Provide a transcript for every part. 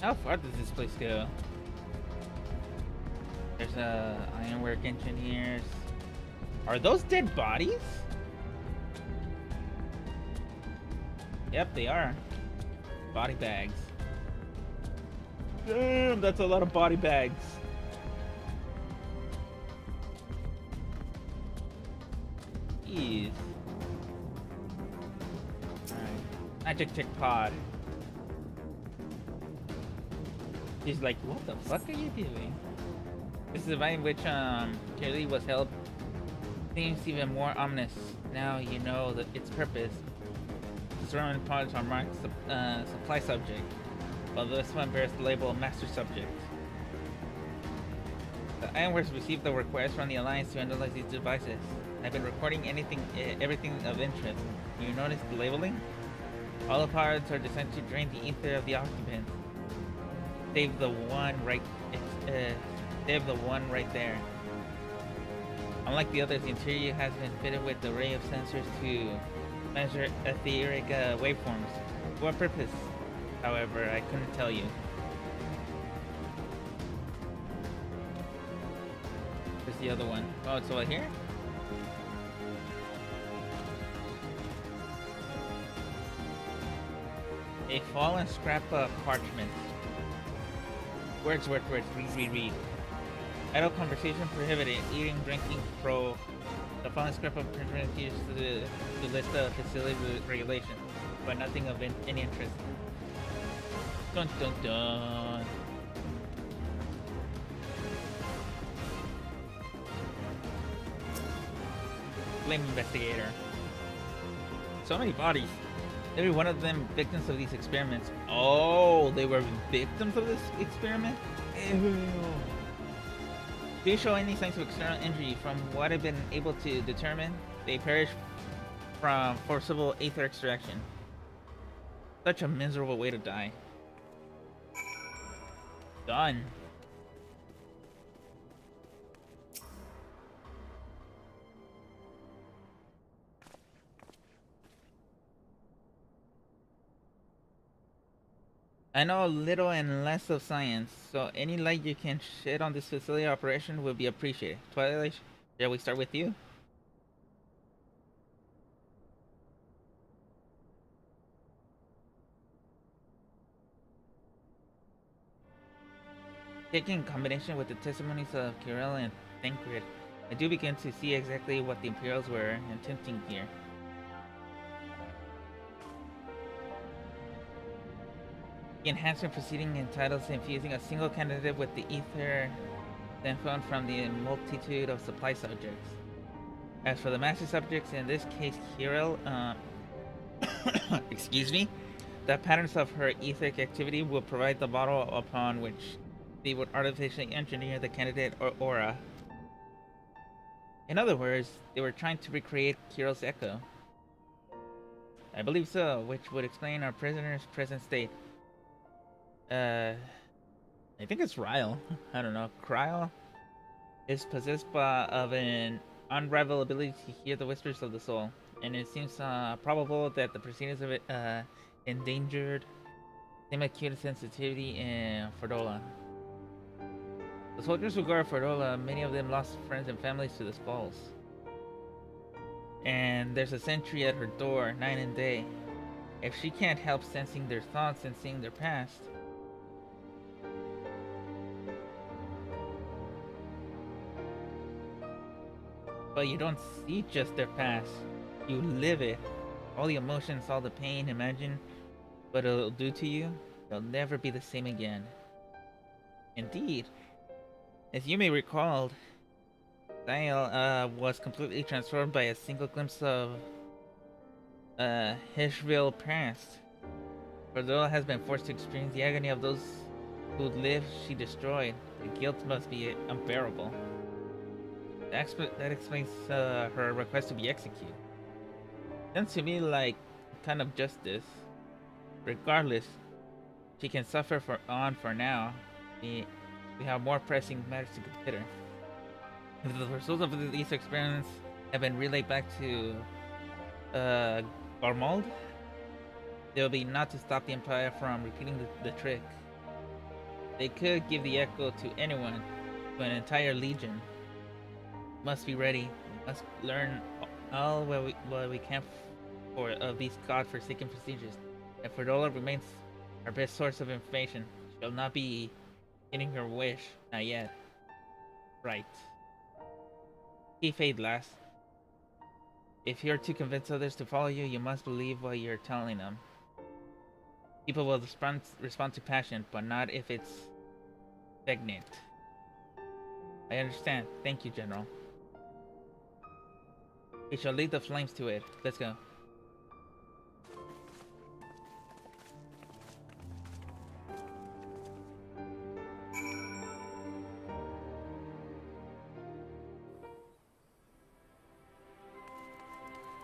How far does this place go? There's ironwork engineers. Are those dead bodies? Yep, they are. Body bags. Damn, that's a lot of body bags. Jeez. Alright. Magic Tick Pod. He's like, what the fuck are you doing? This is the event in which Kirli was held. Seems even more ominous. Now you know that its purpose. The surrounding pods are marked supply subject, while this one bears the label master subject. The Ironworks received the request from the Alliance to analyze these devices. I've been recording everything of interest. You notice the labeling? All the pods are designed to drain the ether of the occupants. Save the one right there. Unlike the others, the interior has been fitted with an array of sensors to measure etheric waveforms. For what purpose, however, I couldn't tell you. Where's the other one? Oh, it's over here? A fallen scrap of parchment. Words, read. Idle conversation prohibited. Eating, drinking, pro. The fallen scrap of parchment used to list the facility regulations, but nothing of any interest. Dun dun dun. Flame investigator. So many bodies. Every one of them victims of these experiments. Oh, they were victims of this experiment? Ew. If they show any signs of external injury, from what I've been able to determine, they perished from forcible aether extraction. Such a miserable way to die. Done. I know a little and less of science, so any light you can shed on this facility operation would be appreciated. Twilight, shall we start with you? Taking in combination with the testimonies of Kirel and Thancred, I do begin to see exactly what the Imperials were attempting here. The enhancement proceeding entitles infusing a single candidate with the ether then found from the multitude of supply subjects. As for the master subjects, in this case Kirel, excuse me, the patterns of her etheric activity will provide the model upon which they would artificially engineer the candidate or aura. In other words, they were trying to recreate Kirel's echo. I believe so, which would explain our prisoner's present state. I think it's Ryle. I don't know. Kryle is possessed of an unrivaled ability to hear the whispers of the soul, and it seems probable that the proceedings of it endangered same acute sensitivity in Fordola. The soldiers who guard Fordola, many of them lost friends and families to the skulls. And there's a sentry at her door, night and day. If she can't help sensing their thoughts and seeing their past, but you don't see just their past, you live it. All the emotions, all the pain, imagine what it'll do to you. You'll never be the same again. Indeed. As you may recall, Dial was completely transformed by a single glimpse of Hishville past. Fordola has been forced to experience the agony of those who lived she destroyed. The guilt must be unbearable. That explains her request to be executed. Sounds to me like kind of justice. Regardless, she can suffer for now. We have more pressing matters to consider. If the results of these experiments have been relayed back to Garmold, there will be not to stop the Empire from repeating the trick. They could give the echo to anyone, to an entire legion. Must be ready. We must learn all what we can for of these god-forsaken procedures. And Ferdola remains our best source of information. She'll not be getting her wish, not yet. Right. He fade last. If you're to convince others to follow you, you must believe what you're telling them. People will respond to passion, but not if it's stagnant. I understand. Thank you, General. We shall lead the flames to it. Let's go.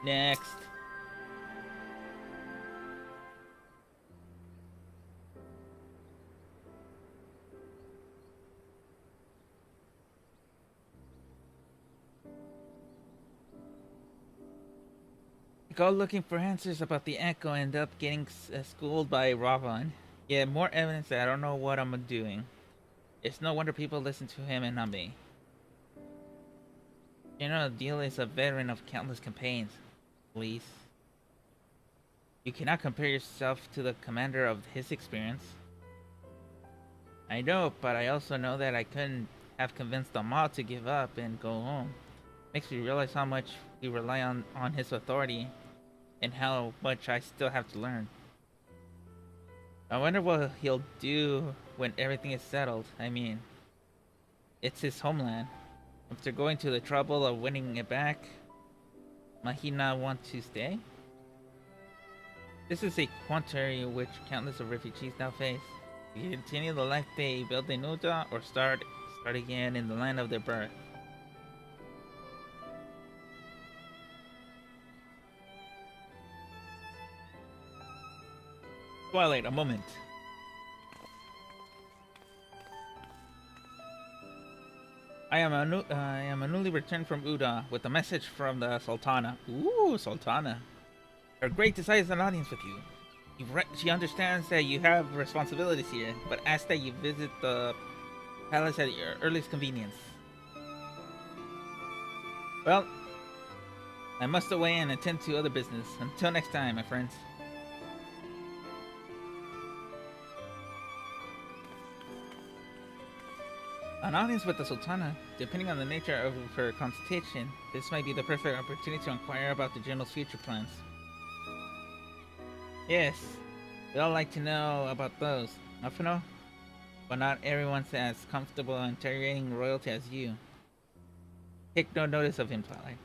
Next. Go looking for answers about the Echo and end up getting schooled by Ravan. Yeah, more evidence that I don't know what I'm doing. It's no wonder people listen to him and not me. General Deal is a veteran of countless campaigns. Please. You cannot compare yourself to the commander of his experience. I know, but I also know that I couldn't have convinced them all to give up and go home. Makes me realize how much we rely on his authority and how much I still have to learn. I wonder what he'll do when everything is settled. I mean, it's his homeland. After going to the trouble of winning it back, might he not want to stay? This is a quandary which countless of refugees now face. Do you continue the life they built in Uda, or start again in the land of their birth? Twilight, a moment. I am a newly returned from Uda with a message from the Sultana. Ooh, Sultana. Her great desires an audience with you. She understands that you have responsibilities here, but asks that you visit the palace at your earliest convenience. Well, I must away and attend to other business. Until next time, my friends. An audience with the Sultana, depending on the nature of her consultation, this might be the perfect opportunity to inquire about the General's future plans. Yes, we all like to know about those, Mafino? But not everyone's as comfortable interrogating royalty as you. Take no notice of him, Twilight.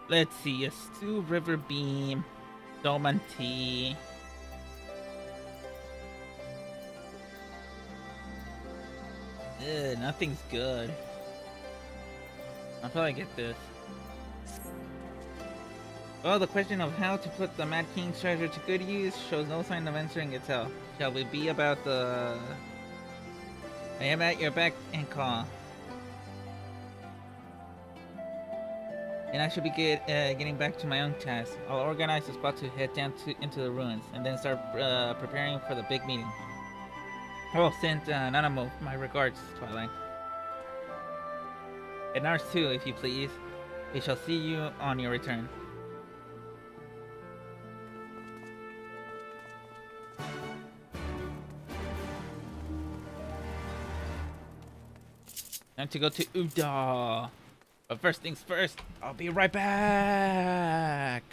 Let's see, a stew river beam, dolman tea. Ugh, nothing's good. I'll probably get this. Well, the question of how to put the Mad King's treasure to good use shows no sign of answering itself. Shall we be about the... I am at your beck and call. And I should be getting back to my own task. I'll organize a spot to head down into the ruins, and then start preparing for the big meeting. Oh, send Nanamo my regards, Twilight. And ours too, if you please. We shall see you on your return. Time to go to Uda. But first things first, I'll be right back.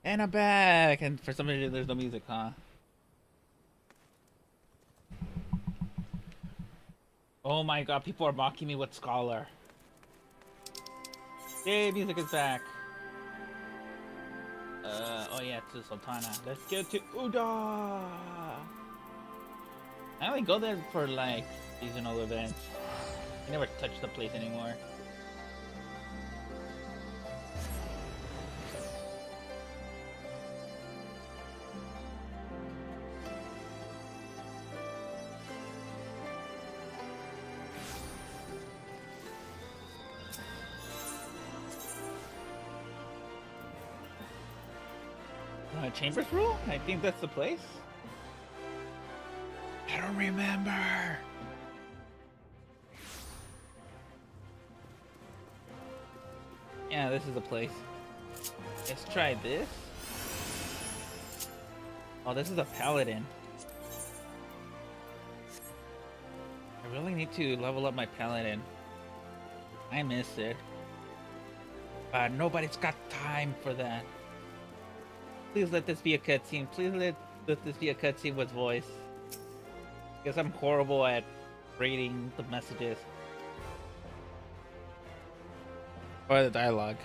And I'm back! And for some reason, there's no music, huh? Oh my god, people are mocking me with Scholar. Yay, music is back. Oh yeah, to Sultana. Let's get to Uda! I only go there for, like, seasonal events. I never touch the place anymore. Chambers Rule? I think that's the place. I don't remember. Yeah, this is the place. Let's try this. Oh, this is a paladin. I really need to level up my paladin. I miss it. But nobody's got time for that. Please let this be a cutscene. Please let this be a cutscene with voice. Because I'm horrible at reading the messages. Or the dialogue.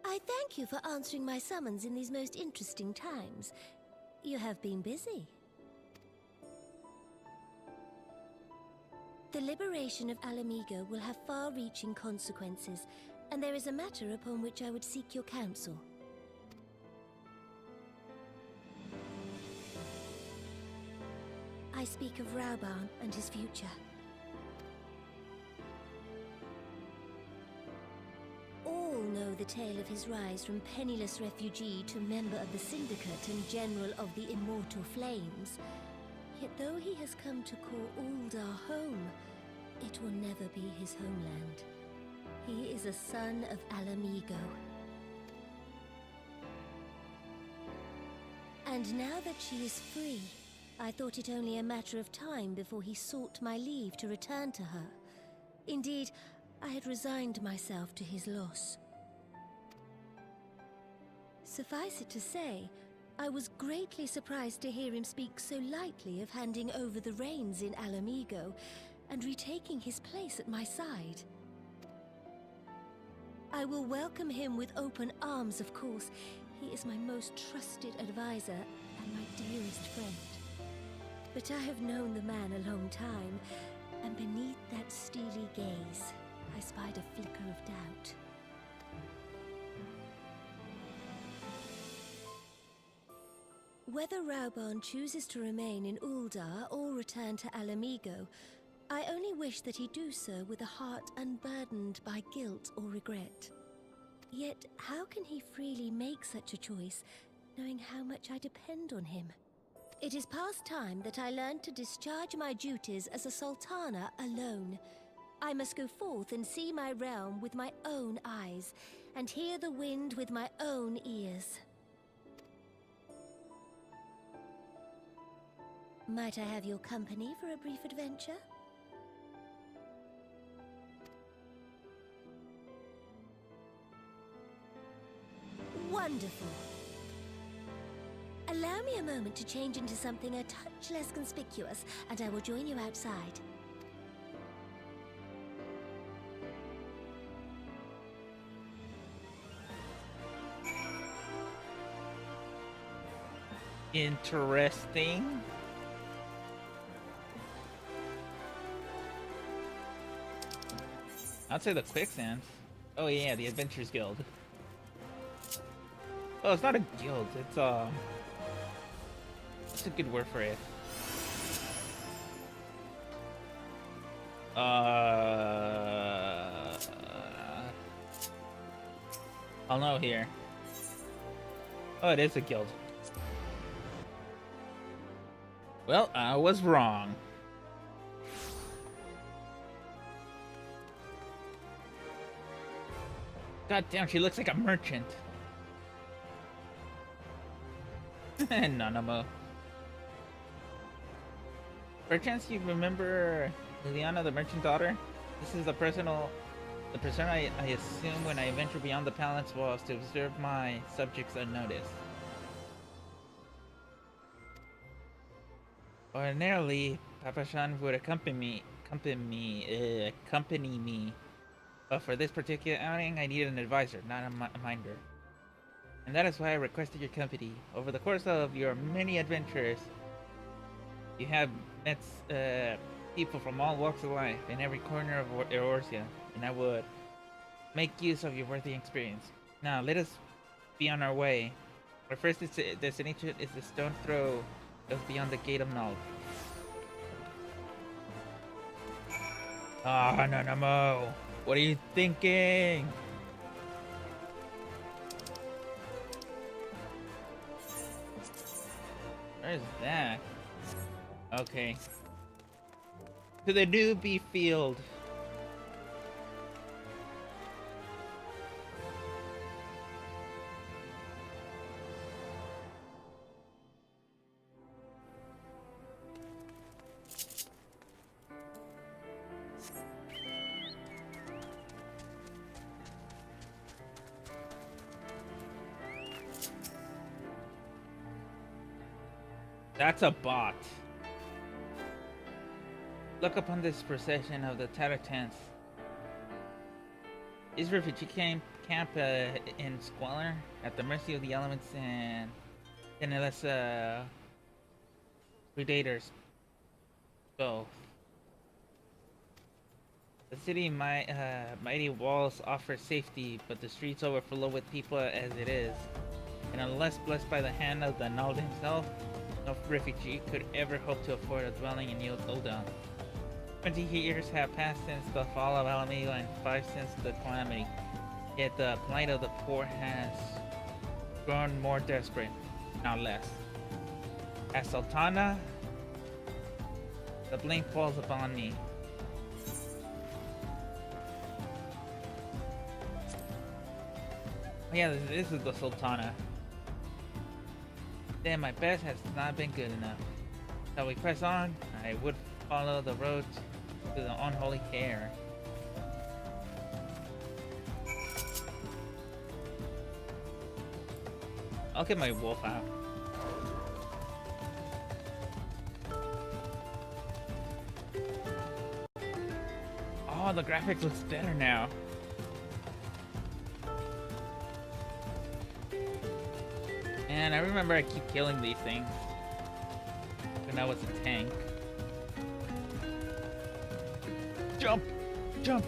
I thank you for answering my summons in these most interesting times. You have been busy. The liberation of Alamigo will have far-reaching consequences, and there is a matter upon which I would seek your counsel. I speak of Rauban and his future. All know the tale of his rise from penniless refugee to member of the Syndicate and General of the Immortal Flames. Yet though he has come to call Uldar home, it will never be his homeland. He is a son of Alamigo. And now that she is free, I thought it only a matter of time before he sought my leave to return to her. Indeed, I had resigned myself to his loss. Suffice it to say, I was greatly surprised to hear him speak so lightly of handing over the reins in Alamigo and retaking his place at my side. I will welcome him with open arms, of course. He is my most trusted advisor and my dearest friend. But I have known the man a long time, and beneath that steely gaze, I spied a flicker of doubt. Whether Rauban chooses to remain in Uldar or return to Alamigo, I only wish that he do so with a heart unburdened by guilt or regret. Yet, how can he freely make such a choice, knowing how much I depend on him? It is past time that I learned to discharge my duties as a sultana alone. I must go forth and see my realm with my own eyes, and hear the wind with my own ears. Might I have your company for a brief adventure? Wonderful. Allow me a moment to change into something a touch less conspicuous, and I will join you outside. Interesting. I'd say the quicksands. Oh yeah, the Adventurers Guild. Oh, it's not a guild. It's what's a good word for it? I'll know here. Oh, it is a guild. Well, I was wrong. God damn, she looks like a merchant. Nanamo. Perchance you remember Liliana, the merchant daughter. This is the persona I assume when I venture beyond the palace walls to observe my subjects unnoticed. Ordinarily, Papa-chan would accompany me, but for this particular outing, I need an advisor, not a minder. And that is why I requested your company. Over the course of your many adventures, you have met people from all walks of life in every corner of Eorzea, and I would make use of your worthy experience. Now, let us be on our way. Our first destination is the stone throw just beyond the Gate of Knowledge. Ah, Nanamo! What are you thinking? Where's that? Okay. To the newbie field. That's a bot. Look upon this procession of the tattered tents. Is refugee camp in squalor, at the mercy of the elements and endless predators. Both. The city mighty walls offer safety, but the streets overflow with people as it is. And unless blessed by the hand of the Nald himself, no refugee could ever hope to afford a dwelling in Ul'dah. 20 years have passed since the fall of Alamigo and 5 since the calamity. Yet the plight of the poor has grown more desperate, not less. As Sultana, the blame falls upon me. Oh yeah, this is the Sultana. Then my best has not been good enough. Shall we press on? I would follow the road to the unholy hair. I'll get my wolf out. Oh, the graphics looks better now. And I remember I keep killing these things. And that was a tank. Jump! Jump!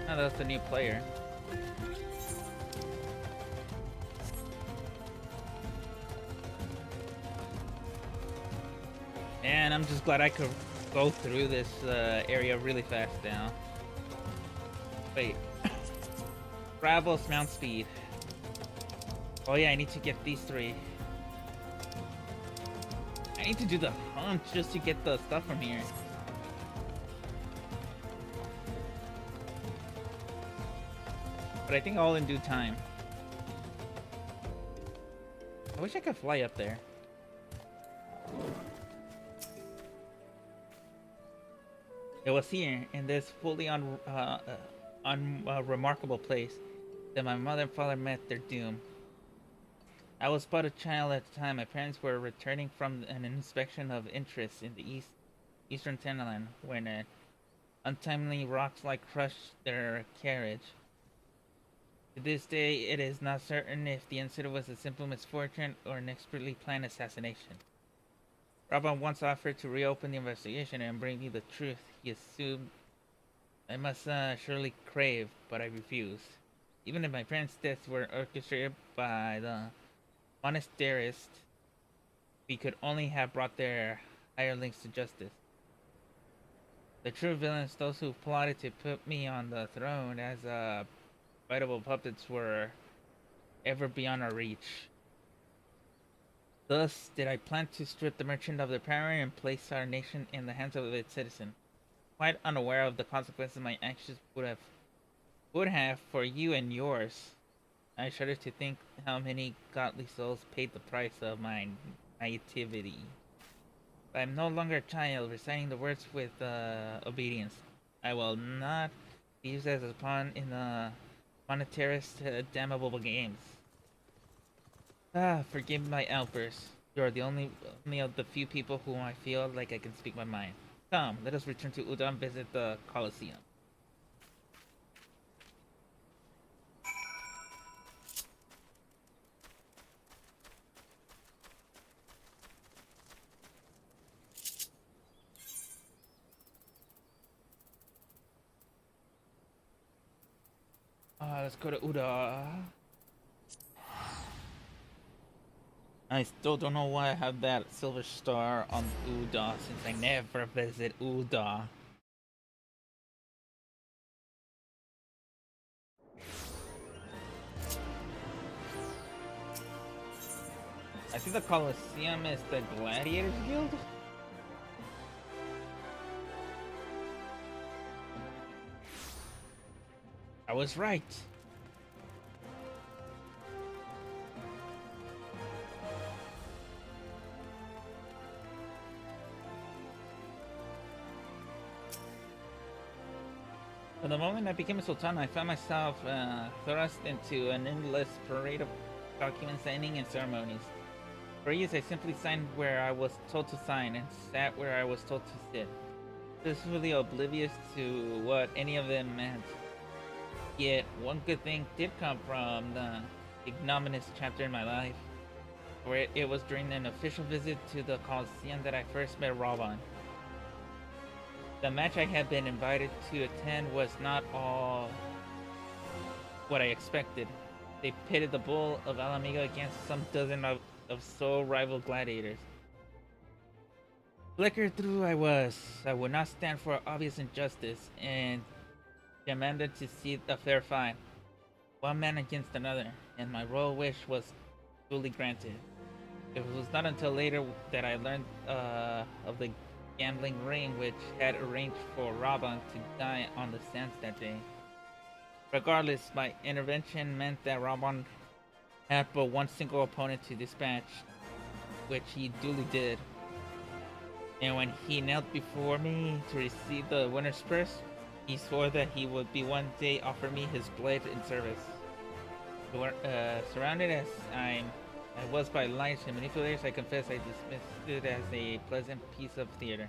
Oh, that's the new player. And I'm just glad I could go through this area really fast now. Wait. Bravos mount speed. Oh yeah, I need to get these 3. I need to do the hunt just to get the stuff from here. But I think all in due time. I wish I could fly up there. It was here, in this fully unremarkable place, that my mother and father met their doom. I was but a child at the time. My parents were returning from an inspection of interest in the eastern Tenderland when an untimely rockslide crushed their carriage. To this day, it is not certain if the incident was a simple misfortune or an expertly planned assassination. Rabban once offered to reopen the investigation and bring me the truth. He assumed I must surely crave, but I refused. Even if my parents' deaths were orchestrated by the monasterist, we could only have brought their hirelings to justice. The true villains, those who plotted to put me on the throne as biteable puppets, were ever beyond our reach. Thus did I plan to strip the merchant of their power and place our nation in the hands of its citizen, quite unaware of the consequences my actions would have for you and yours. I shudder to think how many godly souls paid the price of my naivety. But I'm no longer a child reciting the words with obedience. I will not be used as a pawn in the monetarist damnable games. Forgive my outburst. You are the only of the few people whom I feel like I can speak my mind. Come, let us return to Udon and visit the Colosseum. Let's go to Udon. I still don't know why I have that silver star on Udon since I never visit Udon. I think the Colosseum is the Gladiators Guild? I was right. From the moment I became a Sultan, I found myself thrust into an endless parade of document signing and ceremonies. For years, I simply signed where I was told to sign and sat where I was told to sit, blissfully oblivious to what any of them meant. Yet, one good thing did come from the ignominious chapter in my life, where it was during an official visit to the Colosseum that I first met Robon. The match I had been invited to attend was not all what I expected. They pitted the bull of Alamiga against some dozen of sole rival gladiators. Flickered through I would not stand for obvious injustice, and demanded to see a fair fight. One man against another, and my royal wish was duly granted. It was not until later that I learned of the gambling ring which had arranged for Raban to die on the sands that day. Regardless, my intervention meant that Raban had but one single opponent to dispatch, which he duly did. And when he knelt before me to receive the winner's purse, he swore that he would be one day offer me his blade in service. Surrounded as I was by lights and manipulators, I confess I dismissed it as a pleasant piece of theater.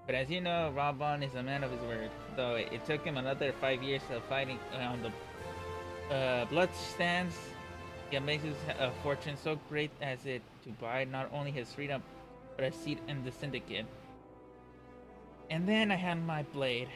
But as you know, Raban is a man of his word, though it took him another 5 years of fighting on the blood stands. He amazes a fortune so great as it to buy not only his freedom, but a seat in the syndicate. And then I had my blade.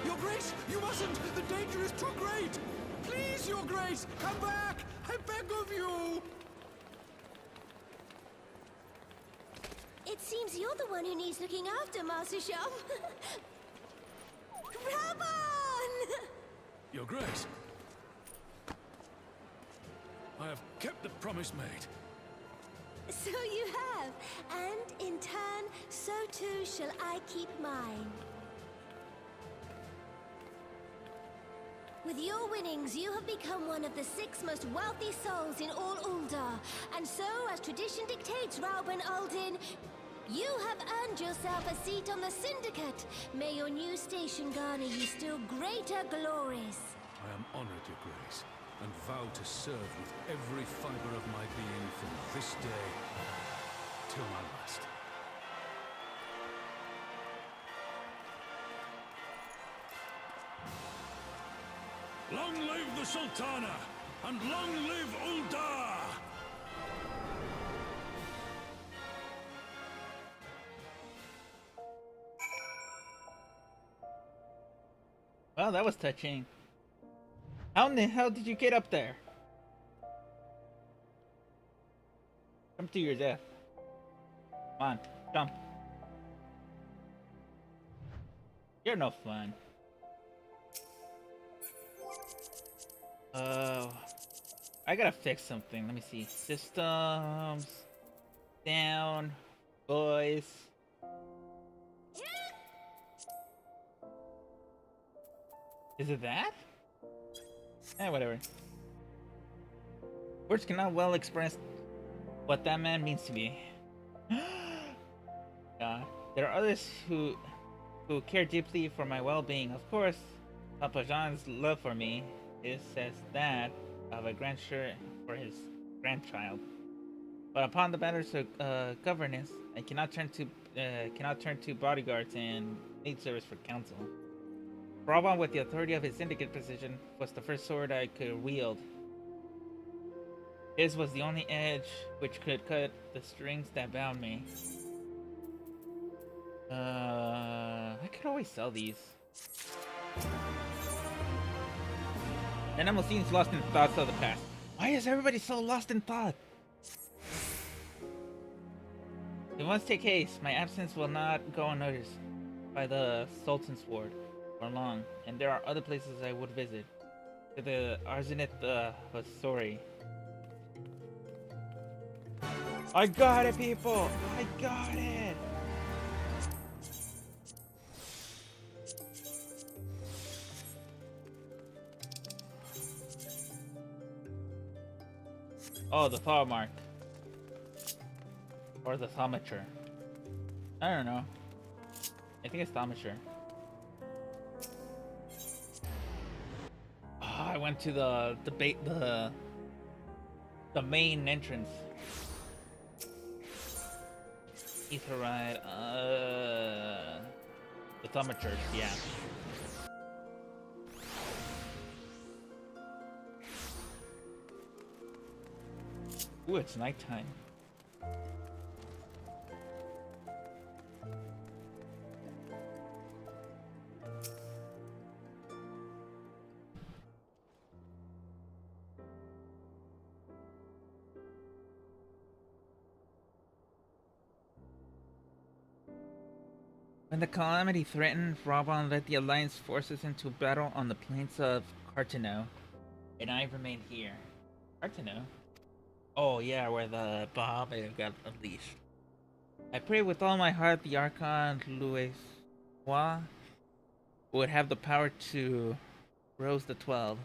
Your Grace, you mustn't! The danger is too great! Please, Your Grace, come back! I beg of you! It seems you're the one who needs looking after, Master Shum. Raban! Your Grace, I have kept the promise made. So you have, and in turn, so too shall I keep mine. With your winnings, you have become one of the 6 most wealthy souls in all Uldar. And so, as tradition dictates, Rauben Aldin, you have earned yourself a seat on the Syndicate. May your new station garner you still greater glories. I am honored, Your Grace, and vow to serve with every fiber of my being from this day till my last. Long live the Sultana, and long live Uldar! Well, that was touching. How in the hell did you get up there? Come to your death. Come on, jump. You're no fun. I gotta fix something. Let me see. Systems. Down. Voice. Is it that? Eh, whatever. Words cannot well express what that man means to me. There are others who care deeply for my well-being. Of course, Papa Jean's love for me is as that of a grandeur for his grandchild. But upon the matters of governance, I cannot turn to bodyguards and maid service for counsel. Brabant, with the authority of his syndicate position, was the first sword I could wield. His was the only edge which could cut the strings that bound me. I could always sell these. Animal seems lost in thoughts of the past. Why is everybody so lost in thought? We must take haste. My absence will not go unnoticed by the Sultan's ward for long, and there are other places I would visit. To the Arzenith was sorry. I got it, people! I got it! Oh, the thaw mark. Or the thaumature. I don't know. I think it's thaumature. Oh, I went to the main entrance. Etherite, the thaumature, yeah. Ooh, it's nighttime. When the calamity threatened, Raban led the Alliance forces into battle on the plains of Cartano, and I remained here. Cartano? Oh yeah, where the Bahamut got unleashed. I pray with all my heart the Archon Louis would have the power to rouse the 12.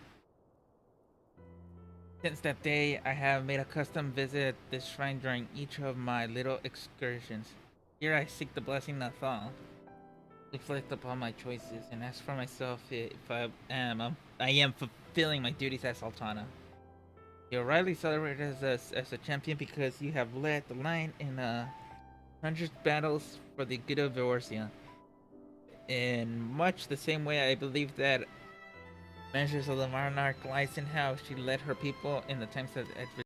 Since that day, I have made a custom visit this shrine during each of my little excursions. Here I seek the blessing of Thal, reflect upon my choices, and ask for myself if I am fulfilling my duties as Sultana. You're rightly celebrated as a champion because you have led the line in 100 battles for the good of Eorzea. In much the same way, I believe that measures of the monarch lies in how she led her people in the times of adversity.